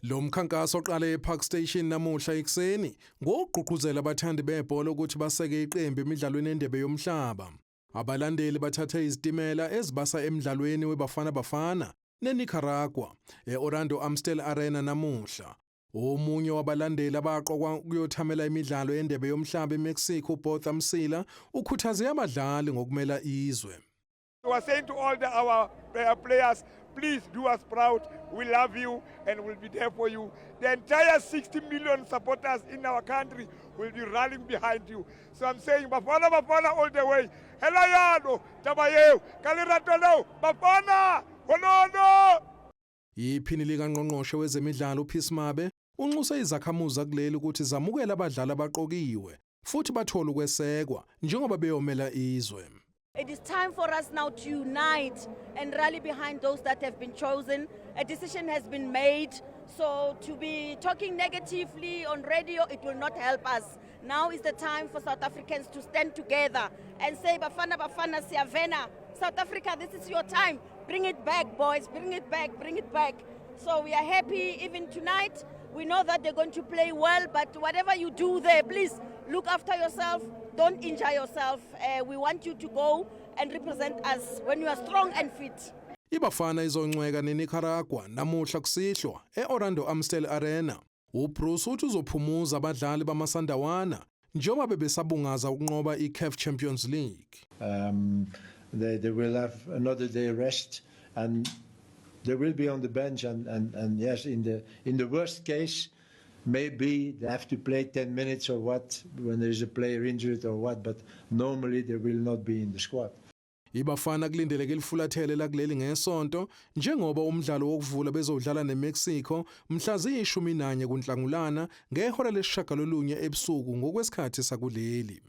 Lo mkhankaso oqale ePark Station namuhla ekuseni ngokugqugquzela abathandi bebhola ukuthi baseke iqembu emidlalweni endebe yomhlaba. Abalandeli bathathe izitimela ezibasa emidlalweni weBafana Bafana neNicaragua e-Orlando Amstel Arena namuhla. Omunye wabalandeli abaqokwa ukuyothamela imidlalo endebe yomhlaba eMexico uBotha Msila ukhuthaze abadlali ngokumela izwe. We are saying to all our players, please do us proud. We love you and we'll be there for you. The entire 60 million supporters in our country will be rallying behind you. So I'm saying, Bafana Bafana all the way. Helayano, Tabayew, Kaliratono, Bafana, Honono! Iphini likaNgqongqoshe wezemidlalo uPhisi Mabe unxuse izakhamuzi kuleli ukuthi zamukela abadlali abaqokiwe futhi bathola ukwesekwa njengoba beyomela izwe. It is time for us now to unite and rally behind those that have been chosen. A decision has been made, so to be talking negatively on radio, it will not help us. Now is the time for South Africans to stand together and say, Bafana Bafana Siyavena. South Africa, this is your time. Bring it back, boys. Bring it back. Bring it back. So we are happy even tonight. We know that they're going to play well, but whatever you do there, please look after yourself. Don't injure yourself. We want you to go and represent us when you are strong and fit. iBafana izoncweka neNicaragua namuhla kusihlwa e-Orlando Amstel Arena. uBruce uthi uzophumuza abadlali bamasandawana njengoba bebesabungaza ukunqoba iCAF Champions League. They will have another day rest and they will be on the bench and yes, in the worst case, maybe they have to play 10 minutes or what when there is a player injured or what, but normally they will not be in the squad. iBafana kulindeleke lifulathele la kuleli ngesonto njengoba umdlalo wokuvula bezodlala neMexico mhla ziyi-11 kuNhlangulana ngehora lesishagalolunye ebusuku ngokwesikhathi sakuleli.